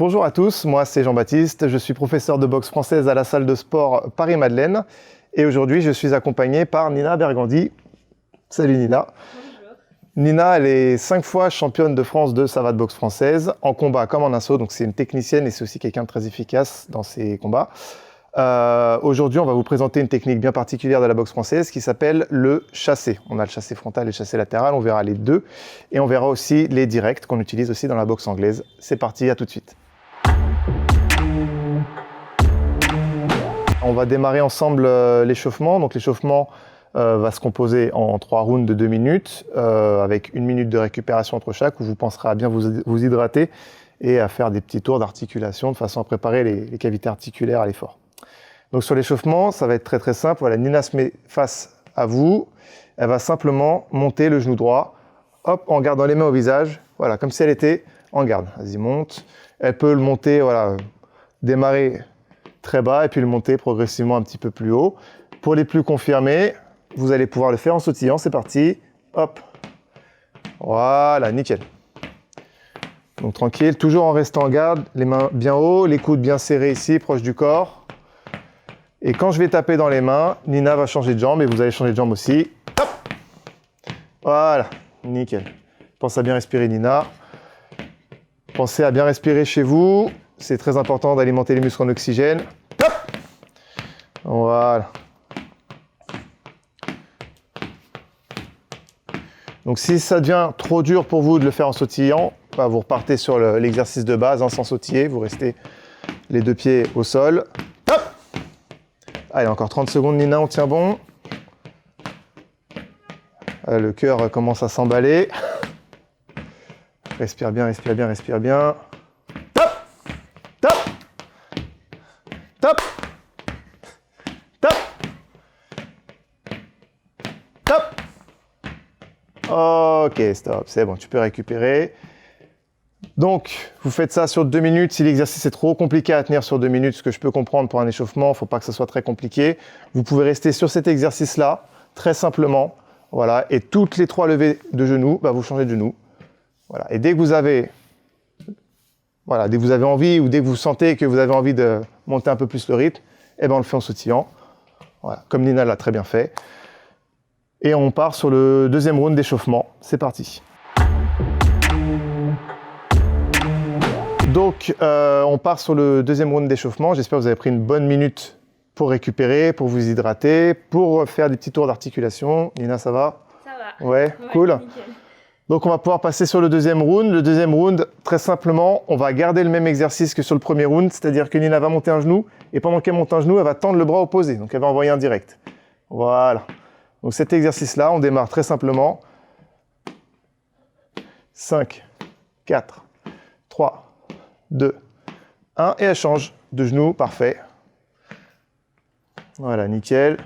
Bonjour à tous, moi c'est Jean-Baptiste, je suis professeur de boxe française à la salle de sport Paris-Madeleine et aujourd'hui je suis accompagné par Nina Bergandi. Salut Nina. Bonjour. Nina, elle est 5 fois championne de France de savate boxe française, en combat comme en assaut, donc c'est une technicienne et c'est aussi quelqu'un de très efficace dans ses combats. Aujourd'hui, on va vous présenter une technique bien particulière de la boxe française qui s'appelle le chassé. On a le chassé frontal et le chassé latéral, on verra les deux. Et on verra aussi les directs qu'on utilise aussi dans la boxe anglaise. C'est parti, à tout de suite. On va démarrer ensemble l'échauffement. Donc l'échauffement va se composer en 3 rounds de 2 minutes, avec 1 minute de récupération entre chaque, où vous penserez à bien vous hydrater et à faire des petits tours d'articulation de façon à préparer les cavités articulaires à l'effort. Donc sur l'échauffement, ça va être très très simple. Voilà, Nina se met face à vous. Elle va simplement monter le genou droit, hop, en gardant les mains au visage. Voilà, comme si elle était en garde. Vas-y, monte. Elle peut le monter, voilà, démarrer très bas et puis le monter progressivement un petit peu plus haut. Pour les plus confirmés, vous allez pouvoir le faire en sautillant. C'est parti. Hop. Voilà, nickel. Donc tranquille, toujours en restant en garde, les mains bien haut, les coudes bien serrés ici, proche du corps. Et quand je vais taper dans les mains, Nina va changer de jambe et vous allez changer de jambe aussi. Hop. Voilà, nickel. Pensez à bien respirer, Nina. Pensez à bien respirer chez vous. C'est très important d'alimenter les muscles en oxygène. Hop. Voilà. Donc si ça devient trop dur pour vous de le faire en sautillant, bah, vous repartez sur l'exercice de base, hein, sans sautiller. Vous restez les 2 pieds au sol. Hop. Allez, encore 30 secondes, Nina, on tient bon. Le cœur commence à s'emballer. Respire bien, respire bien, respire bien. Top. Top. Top. Top. Top. Ok, stop, c'est bon, tu peux récupérer. Donc, vous faites ça sur 2 minutes. Si l'exercice est trop compliqué à tenir sur 2 minutes, ce que je peux comprendre pour un échauffement, il ne faut pas que ce soit très compliqué. Vous pouvez rester sur cet exercice-là, très simplement. Voilà. Et toutes les 3 levées de genoux, bah, vous changez de genou. Voilà. Et dès que vous avez, voilà, dès que vous avez envie ou dès que vous sentez que vous avez envie de monter un peu plus le rythme, eh ben, on le fait en sautillant. Voilà. Comme Nina l'a très bien fait. Et on part sur le 2e round d'échauffement. C'est parti. Donc, on part sur le 2e round d'échauffement. J'espère que vous avez pris une bonne minute pour récupérer, pour vous hydrater, pour faire des petits tours d'articulation. Nina, ça va? Ça va. Ouais, cool. Nickel. Donc, on va pouvoir passer sur le 2e round. Le 2e round, très simplement, on va garder le même exercice que sur le 1er round, c'est-à-dire que Nina va monter un genou, et pendant qu'elle monte un genou, elle va tendre le bras opposé. Donc, elle va envoyer un direct. Voilà. Donc, cet exercice-là, on démarre très simplement. 5, 4, 3, 2, 1, et elle change de genou, parfait. Voilà, nickel.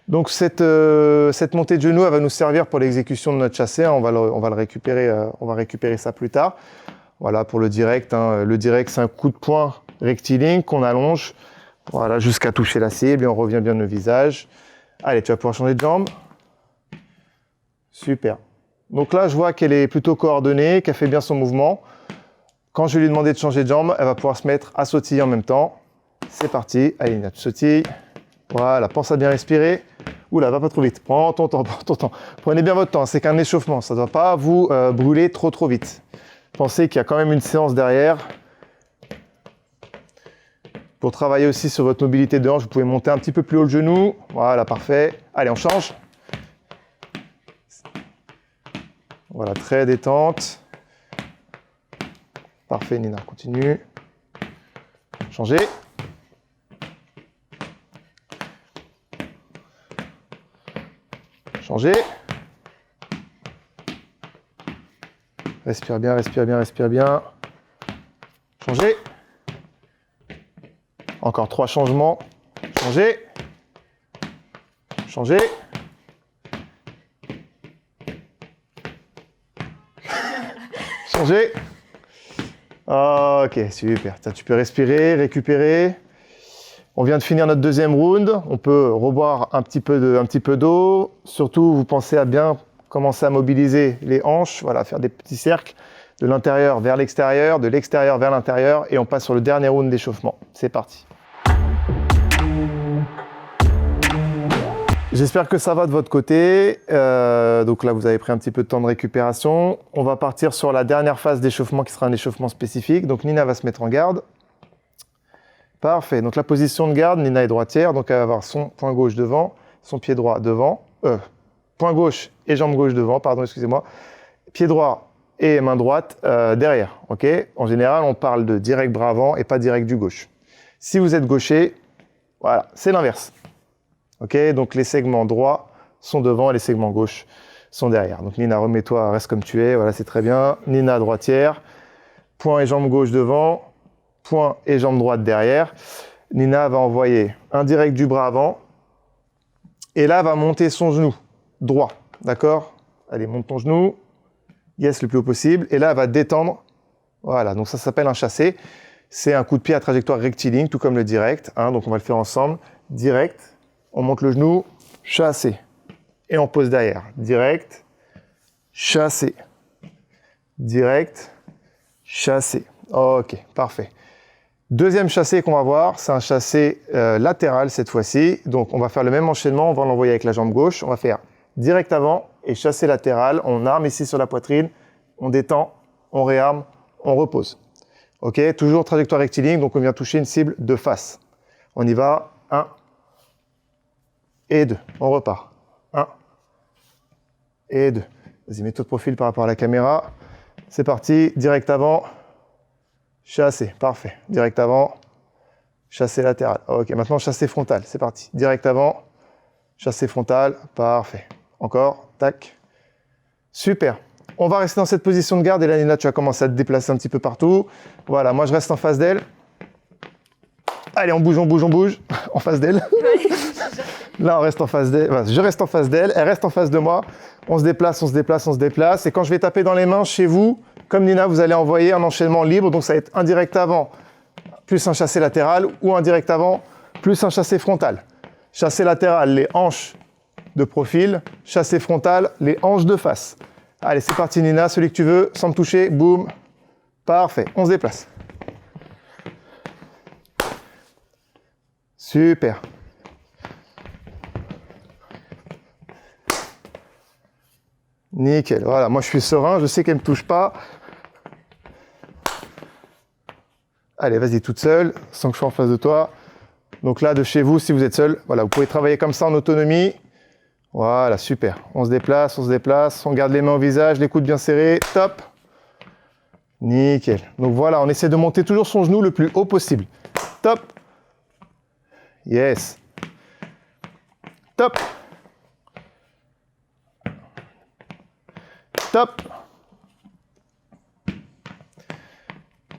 Donc cette montée de genou, elle va nous servir pour l'exécution de notre chassé. On va récupérer ça plus tard. Voilà, pour le direct. Hein. Le direct, c'est un coup de poing rectiligne qu'on allonge, voilà, jusqu'à toucher la cible, et on revient bien au visage. Allez, tu vas pouvoir changer de jambe. Super. Donc là, je vois qu'elle est plutôt coordonnée, qu'elle fait bien son mouvement. Quand je vais lui demander de changer de jambe, elle va pouvoir se mettre à sautiller en même temps. C'est parti. Allez, Nina, tu sautilles. Voilà, pense à bien respirer. Oula, va pas trop vite. Prends ton temps, prends ton temps. Prenez bien votre temps, c'est qu'un échauffement. Ça ne doit pas vous brûler trop vite. Pensez qu'il y a quand même une séance derrière. Pour travailler aussi sur votre mobilité de hanche, vous pouvez monter un petit peu plus haut le genou. Voilà, parfait. Allez, on change. Voilà, très détente. Parfait, Nina, continue. Changez. Changez. Respire bien, respire bien, respire bien. Changez. Encore 3 changements. Changez. Changez. Changez. Ok, super. Tu peux respirer, récupérer. On vient de finir notre 2e round. On peut reboire un petit peu d'eau. Surtout, vous pensez à bien commencer à mobiliser les hanches. Voilà, faire des petits cercles. de l'intérieur vers l'extérieur, de l'extérieur vers l'intérieur, et on passe sur le dernier round d'échauffement. C'est parti. J'espère que ça va de votre côté. Donc là, vous avez pris un petit peu de temps de récupération. On va partir sur la dernière phase d'échauffement qui sera un échauffement spécifique. Donc Nina va se mettre en garde. Parfait. Donc la position de garde, Nina est droitière. Donc elle va avoir son poing gauche devant, son pied droit devant. Poing gauche et jambe gauche devant, pardon, excusez-moi. Pied droit et main droite derrière. Ok. En général, on parle de direct bras avant et pas direct du gauche. Si vous êtes gaucher, voilà, c'est l'inverse. Ok, donc les segments droits sont devant et les segments gauches sont derrière. Donc Nina, remets-toi, reste comme tu es, voilà, c'est très bien. Nina, droitière, poing et jambe gauche devant, poing et jambe droite derrière. Nina va envoyer un direct du bras avant et là va monter son genou droit, d'accord? Allez, monte ton genou, yes, le plus haut possible, et là elle va détendre, voilà, donc ça s'appelle un chassé. C'est un coup de pied à trajectoire rectiligne, tout comme le direct, hein, donc on va le faire ensemble, direct. On monte le genou, chassé. Et on pose derrière. Direct, chassé. Direct, chassé. Ok, parfait. Deuxième chassé qu'on va voir, c'est un chassé latéral cette fois-ci. Donc on va faire le même enchaînement, on va l'envoyer avec la jambe gauche. On va faire direct avant et chassé latéral. On arme ici sur la poitrine, on détend, on réarme, on repose. Ok, toujours trajectoire rectiligne, donc on vient toucher une cible de face. On y va, 1, et 2, on repart. 1 et 2. Vas-y, mets-toi de profil par rapport à la caméra. C'est parti, direct avant, chassé, parfait. Direct avant, chassé latéral. Ok, maintenant chassé frontal, c'est parti. Direct avant, chassé frontal, parfait. Encore, tac. Super. On va rester dans cette position de garde et là, Nina, tu vas commencer à te déplacer un petit peu partout. Voilà, moi je reste en face d'elle. Allez, on bouge, on bouge, on bouge. En face d'elle. Là, on reste en face d'elle. Enfin, je reste en face d'elle. Elle reste en face de moi. On se déplace, on se déplace, on se déplace. Et quand je vais taper dans les mains chez vous, comme Nina, vous allez envoyer un enchaînement libre. Donc, ça va être un direct avant, plus un chassé latéral, ou un direct avant, plus un chassé frontal. Chassé latéral, les hanches de profil. Chassé frontal, les hanches de face. Allez, c'est parti, Nina. Celui que tu veux, sans me toucher. Boum. Parfait. On se déplace. Super. Nickel. Voilà, moi je suis serein, je sais qu'elle ne me touche pas. Allez, vas-y, toute seule, sans que je sois en face de toi. Donc là, de chez vous, si vous êtes seul, voilà, vous pouvez travailler comme ça en autonomie. Voilà, super. On se déplace, on garde les mains au visage, les coudes bien serrés. Top. Nickel. Donc voilà, on essaie de monter toujours son genou le plus haut possible. Top. Yes. Top. Top.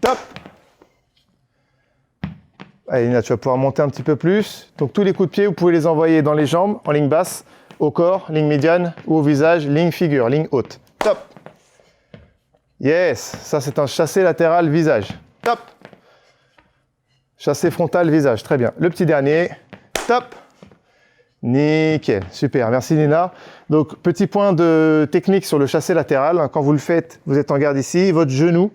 Top. Allez, Nina, tu vas pouvoir monter un petit peu plus. Donc, tous les coups de pied, vous pouvez les envoyer dans les jambes, en ligne basse, au corps, ligne médiane, ou au visage, ligne figure, ligne haute. Top. Yes. Ça, c'est un chassé latéral visage. Top. Chassé frontal visage. Très bien. Le petit dernier. Top. Nickel, super, merci Nina. Donc, petit point de technique sur le chassé latéral. Quand vous le faites, vous êtes en garde ici. Votre genou,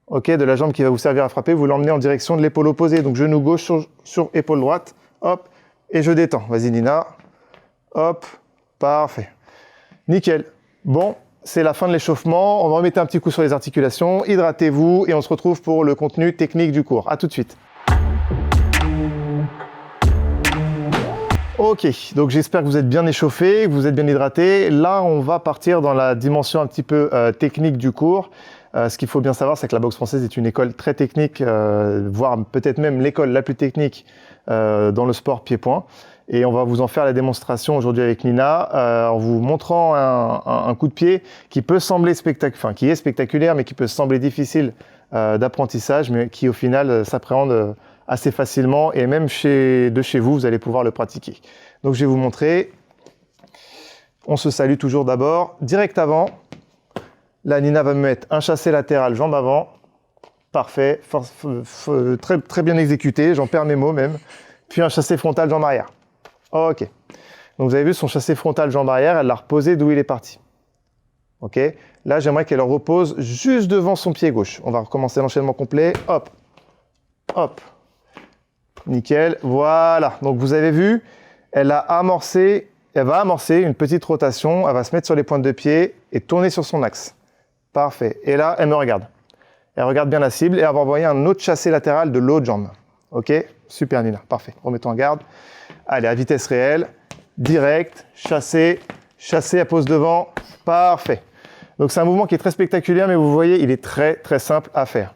ok, de la jambe qui va vous servir à frapper, vous l'emmenez en direction de l'épaule opposée. Donc, genou gauche sur épaule droite. Hop, et je détends. Vas-y Nina. Hop, parfait. Nickel. Bon, c'est la fin de l'échauffement. On va remettre un petit coup sur les articulations. Hydratez-vous et on se retrouve pour le contenu technique du cours. À tout de suite. Ok, donc j'espère que vous êtes bien échauffés, que vous êtes bien hydratés. Là, on va partir dans la dimension un petit peu technique du cours. Ce qu'il faut bien savoir, c'est que la boxe française est une école très technique, voire peut-être même l'école la plus technique dans le sport pied-point. Et on va vous en faire la démonstration aujourd'hui avec Nina, en vous montrant un coup de pied qui peut sembler qui est spectaculaire, mais qui peut sembler difficile d'apprentissage, mais qui au final s'appréhende assez facilement, et même de chez vous, vous allez pouvoir le pratiquer. Donc je vais vous montrer. On se salue toujours d'abord. Direct avant. Là, Nina va me mettre un chassé latéral, jambe avant. Parfait. Très, très bien exécuté. J'en perds mes mots même. Puis un chassé frontal, jambe arrière. Ok. Donc vous avez vu son chassé frontal, jambe arrière. Elle l'a reposé d'où il est parti. Ok? Là, j'aimerais qu'elle repose juste devant son pied gauche. On va recommencer l'enchaînement complet. Hop, hop. Nickel. Voilà. Donc, vous avez vu, elle va amorcer une petite rotation. Elle va se mettre sur les pointes de pied et tourner sur son axe. Parfait. Et là, elle me regarde. Elle regarde bien la cible et elle va envoyer un autre chassé latéral de l'autre jambe. Ok? Super, Nina. Parfait. Remettons en garde. Allez, à vitesse réelle. Direct. Chassé. Chassé, elle pose devant. Parfait. Donc, c'est un mouvement qui est très spectaculaire, mais vous voyez, il est très, très simple à faire.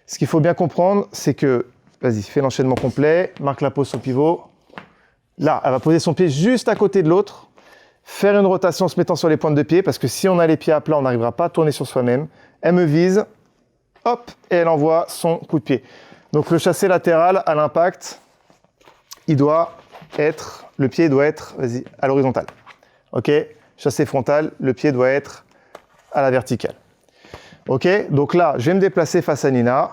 Ce qu'il faut bien comprendre, c'est que, vas-y, fais l'enchaînement complet. Marque la pose sur pivot. Là, elle va poser son pied juste à côté de l'autre. Faire une rotation en se mettant sur les pointes de pied, parce que si on a les pieds à plat, on n'arrivera pas à tourner sur soi-même. Elle me vise. Hop, et elle envoie son coup de pied. Donc le chassé latéral à l'impact, le pied doit être, vas-y, à l'horizontale. Ok, chassé frontal, le pied doit être à la verticale. Ok, donc là, je vais me déplacer face à Nina.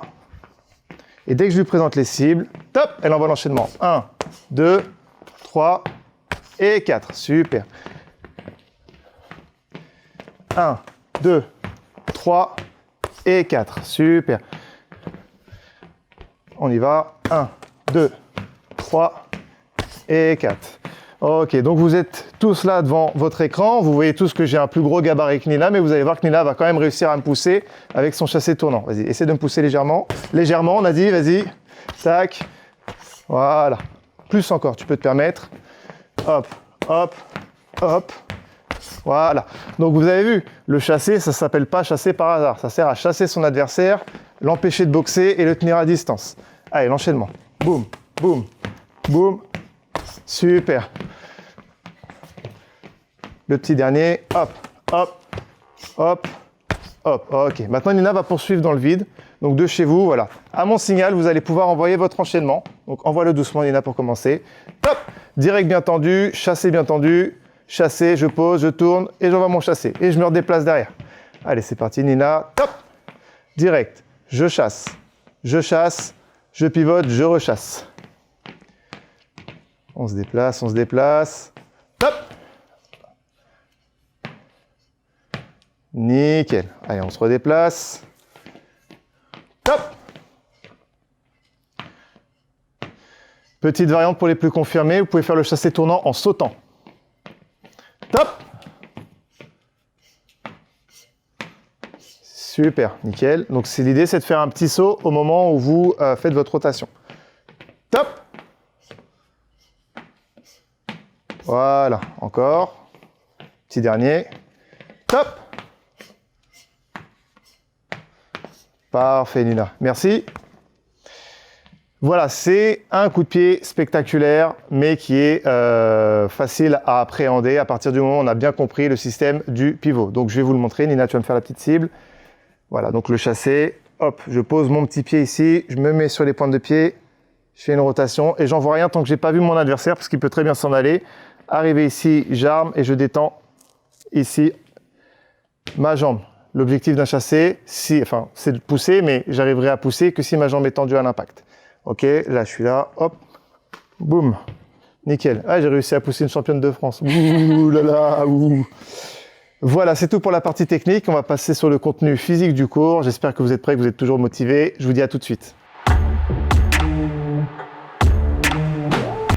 Et dès que je lui présente les cibles, top, elle envoie l'enchaînement. 1, 2, 3 et 4. Super. 1, 2, 3 et 4. Super. On y va. 1, 2, 3 et 4. Ok, donc vous êtes tous là devant votre écran. Vous voyez tous que j'ai un plus gros gabarit que Nina, mais vous allez voir que Nina va quand même réussir à me pousser avec son chassé tournant. Vas-y, essaie de me pousser légèrement. Légèrement, on a dit, vas-y. Tac. Voilà. Plus encore, tu peux te permettre. Hop, hop, hop. Voilà. Donc vous avez vu, le chasser, ça ne s'appelle pas chasser par hasard. Ça sert à chasser son adversaire, l'empêcher de boxer et le tenir à distance. Allez, l'enchaînement. Boum, boum, boum. Super. Le petit dernier. Hop, hop, hop, hop. Ok. Maintenant, Nina va poursuivre dans le vide. Donc de chez vous, voilà. À mon signal, vous allez pouvoir envoyer votre enchaînement. Donc envoie-le doucement, Nina, pour commencer. Hop. Direct bien tendu, chassé bien tendu. Chassé, je pose, je tourne et j'envoie mon chassé. Et je me redéplace derrière. Allez, c'est parti, Nina. Top. Direct. Je chasse, je pivote, je rechasse. On se déplace, on se déplace. Top. Nickel. Allez, on se redéplace. Top. Petite variante pour les plus confirmés, vous pouvez faire le chassé tournant en sautant. Top. Super, nickel. Donc l'idée, c'est de faire un petit saut au moment où vous faites votre rotation. Top. Voilà, encore. Petit dernier. Top. Parfait, Nina. Merci. Voilà, c'est un coup de pied spectaculaire, mais qui est facile à appréhender à partir du moment où on a bien compris le système du pivot. Donc, je vais vous le montrer. Nina, tu vas me faire la petite cible. Voilà, donc le chassé. Hop, je pose mon petit pied ici. Je me mets sur les pointes de pied. Je fais une rotation et j'envoie rien tant que je n'ai pas vu mon adversaire, parce qu'il peut très bien s'en aller. Arrivé ici, j'arme et je détends ici ma jambe. L'objectif d'un chassé, c'est de pousser, mais j'arriverai à pousser que si ma jambe est tendue à l'impact. Ok, là je suis là, hop, boum, nickel. Ah, j'ai réussi à pousser une championne de France. Ouh là là, ouh. Voilà, c'est tout pour la partie technique. On va passer sur le contenu physique du cours. J'espère que vous êtes prêts, que vous êtes toujours motivés. Je vous dis à tout de suite.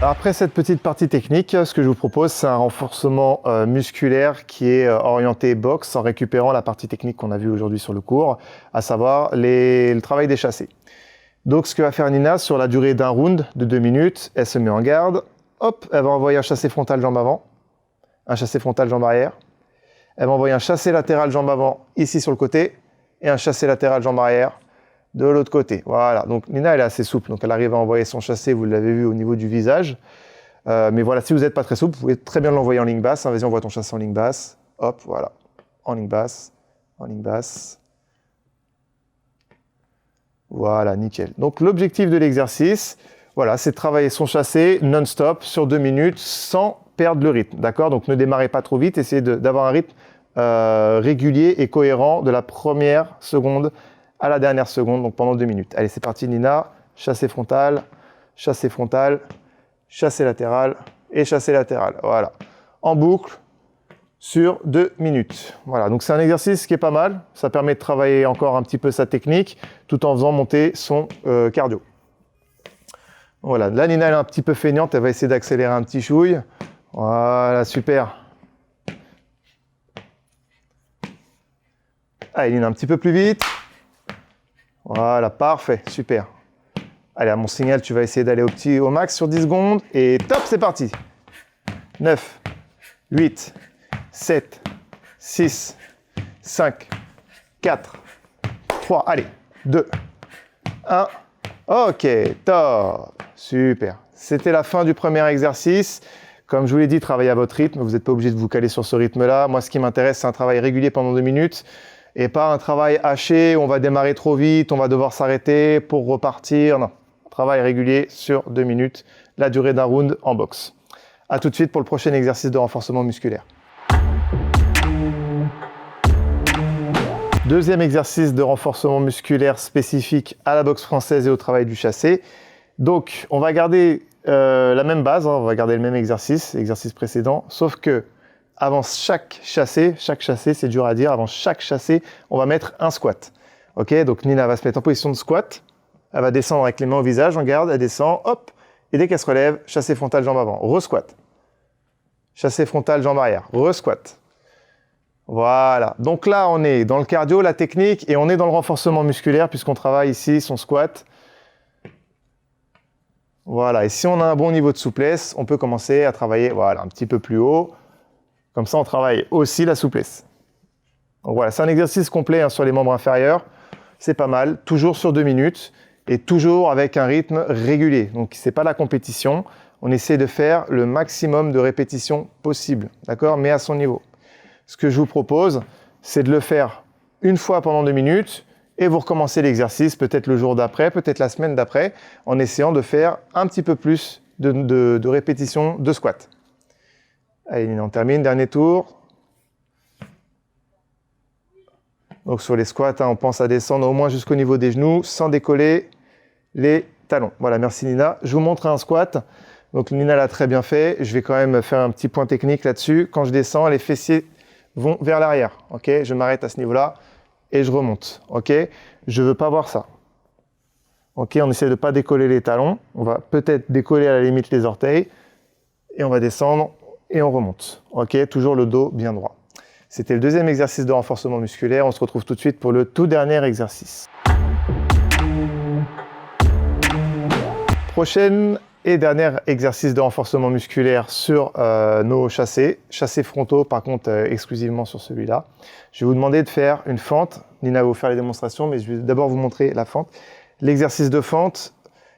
Après cette petite partie technique, ce que je vous propose, c'est un renforcement musculaire qui est orienté boxe en récupérant la partie technique qu'on a vue aujourd'hui sur le cours, à savoir le travail des chassés. Donc ce que va faire Nina sur la durée d'un round de 2 minutes, elle se met en garde, hop, elle va envoyer un chassé frontal jambe avant, un chassé frontal jambe arrière, elle va envoyer un chassé latéral jambe avant ici sur le côté et un chassé latéral jambe arrière de l'autre côté. Voilà, donc Nina elle est assez souple, donc elle arrive à envoyer son chassé, vous l'avez vu au niveau du visage. Mais voilà, si vous n'êtes pas très souple, vous pouvez très bien l'envoyer en ligne basse. Vas-y, envoie ton chassé en ligne basse. Hop, voilà, en ligne basse, en ligne basse. Voilà, nickel. Donc l'objectif de l'exercice, voilà, c'est de travailler son chassé non-stop sur 2 minutes sans perdre le rythme. D'accord? Donc ne démarrez pas trop vite, essayez d'avoir un rythme régulier et cohérent de la première seconde à la dernière seconde, donc pendant 2 minutes. Allez, c'est parti, Nina. Chassé frontal, chassé frontal, chassé latéral et chassé latéral. Voilà. En boucle, sur 2 minutes. Voilà, donc c'est un exercice qui est pas mal. Ça permet de travailler encore un petit peu sa technique tout en faisant monter son cardio. Voilà, là Nina elle est un petit peu feignante, elle va essayer d'accélérer un petit chouille. Voilà, super. Allez Nina, un petit peu plus vite. Voilà, parfait, super. Allez, à mon signal, tu vas essayer d'aller au max sur 10 secondes. Et top, c'est parti. 9, 8, 7, 6, 5, 4, 3, allez, 2, 1. Ok, top. Super. C'était la fin du premier exercice. Comme je vous l'ai dit, travaillez à votre rythme. Vous n'êtes pas obligé de vous caler sur ce rythme-là. Moi, ce qui m'intéresse, c'est un travail régulier pendant 2 minutes et pas un travail haché où on va démarrer trop vite, on va devoir s'arrêter pour repartir. Non, travail régulier sur 2 minutes, la durée d'un round en boxe. A tout de suite pour le prochain exercice de renforcement musculaire. Deuxième exercice de renforcement musculaire spécifique à la boxe française et au travail du chassé. Donc, on va garder la même base, hein, on va garder le même exercice précédent, sauf que avant chaque chassé, c'est dur à dire, avant chaque chassé, on va mettre un squat. Ok, donc Nina va se mettre en position de squat, elle va descendre avec les mains au visage, on garde, elle descend, hop, et dès qu'elle se relève, chassé frontal, jambe avant, re-squat. Chassé frontal, jambe arrière, re-squat. Voilà, donc là on est dans le cardio, la technique, et on est dans le renforcement musculaire puisqu'on travaille ici son squat. Voilà, et si on a un bon niveau de souplesse, on peut commencer à travailler voilà, un petit peu plus haut. Comme ça, on travaille aussi la souplesse. Donc voilà, c'est un exercice complet hein, sur les membres inférieurs. C'est pas mal, toujours sur 2 minutes et toujours avec un rythme régulier. Donc, ce n'est pas la compétition. On essaie de faire le maximum de répétitions possible, d'accord, mais à son niveau. Ce que je vous propose, c'est de le faire une fois pendant 2 minutes et vous recommencez l'exercice peut-être le jour d'après, peut-être la semaine d'après, en essayant de faire un petit peu plus de répétitions de squat. Allez, on termine, dernier tour. Donc sur les squats, hein, on pense à descendre au moins jusqu'au niveau des genoux sans décoller les talons. Voilà, merci Nina. Je vous montre un squat. Donc Nina l'a très bien fait. Je vais quand même faire un petit point technique là-dessus. Quand je descends, les fessiers vont vers l'arrière. Ok, je m'arrête à ce niveau-là et je remonte. Ok, je ne veux pas voir ça. Ok, on essaie de ne pas décoller les talons. On va peut-être décoller à la limite les orteils et on va descendre. Et on remonte. Ok, toujours le dos bien droit. C'était le deuxième exercice de renforcement musculaire. On se retrouve tout de suite pour le tout dernier exercice. Prochain et dernier exercice de renforcement musculaire sur nos chassés. Chassés frontaux, par contre, exclusivement sur celui-là. Je vais vous demander de faire une fente. Nina va vous faire les démonstrations, mais je vais d'abord vous montrer la fente. L'exercice de fente,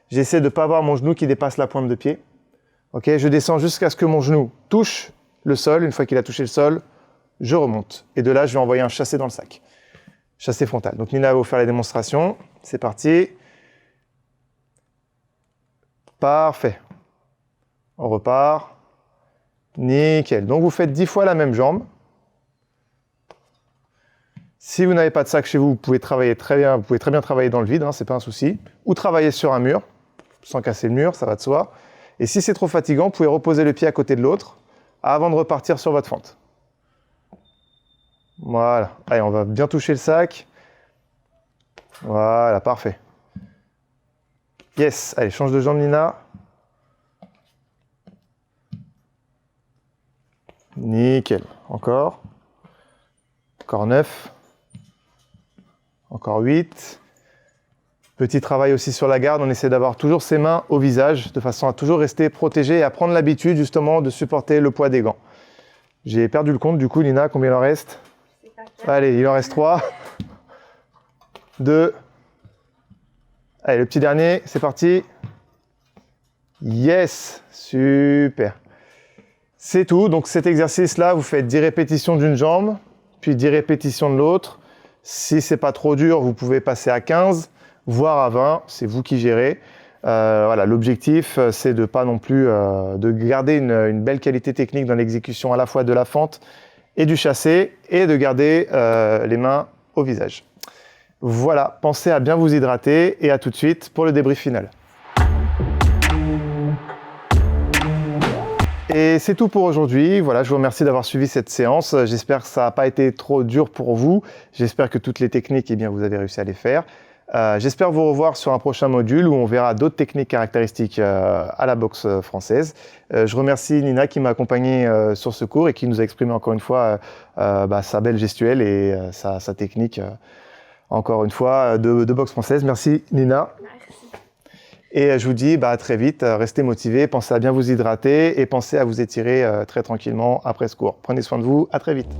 j'essaie de ne pas avoir mon genou qui dépasse la pointe de pied. Ok, je descends jusqu'à ce que mon genou touche le sol. Une fois qu'il a touché le sol, je remonte. Et de là, je vais envoyer un chassé dans le sac. Chassé frontal. Donc Nina va vous faire la démonstration. C'est parti. Parfait. On repart. Nickel. Donc vous faites 10 fois la même jambe. Si vous n'avez pas de sac chez vous, vous pouvez travailler très bien. Vous pouvez très bien travailler dans le vide, hein, c'est pas un souci. Ou travailler sur un mur, sans casser le mur, ça va de soi. Et si c'est trop fatigant, vous pouvez reposer le pied à côté de l'autre avant de repartir sur votre fente. Voilà. Allez, on va bien toucher le sac. Voilà, parfait. Yes. Allez, change de jambe, Nina. Nickel. Encore. Encore 9. Encore 8. Petit travail aussi sur la garde, on essaie d'avoir toujours ses mains au visage, de façon à toujours rester protégé et à prendre l'habitude justement de supporter le poids des gants. J'ai perdu le compte, du coup Nina, combien il en reste? Allez, il en reste 3, 2, allez le petit dernier, c'est parti. Yes, super. C'est tout, donc cet exercice-là, vous faites 10 répétitions d'une jambe, puis 10 répétitions de l'autre. Si c'est pas trop dur, vous pouvez passer à 15. Voire à 20, c'est vous qui gérez. Voilà, l'objectif, c'est de pas non plus de garder une belle qualité technique dans l'exécution à la fois de la fente et du chassé et de garder les mains au visage. Voilà, pensez à bien vous hydrater et à tout de suite pour le débrief final. Et c'est tout pour aujourd'hui. Voilà, je vous remercie d'avoir suivi cette séance. J'espère que ça n'a pas été trop dur pour vous. J'espère que toutes les techniques, eh bien, vous avez réussi à les faire. J'espère vous revoir sur un prochain module où on verra d'autres techniques caractéristiques à la boxe française. Je remercie Nina qui m'a accompagné sur ce cours et qui nous a exprimé encore une fois sa belle gestuelle et sa technique, encore une fois, de boxe française. Merci Nina. Et je vous dis à très vite, restez motivés, pensez à bien vous hydrater et pensez à vous étirer très tranquillement après ce cours. Prenez soin de vous, à très vite.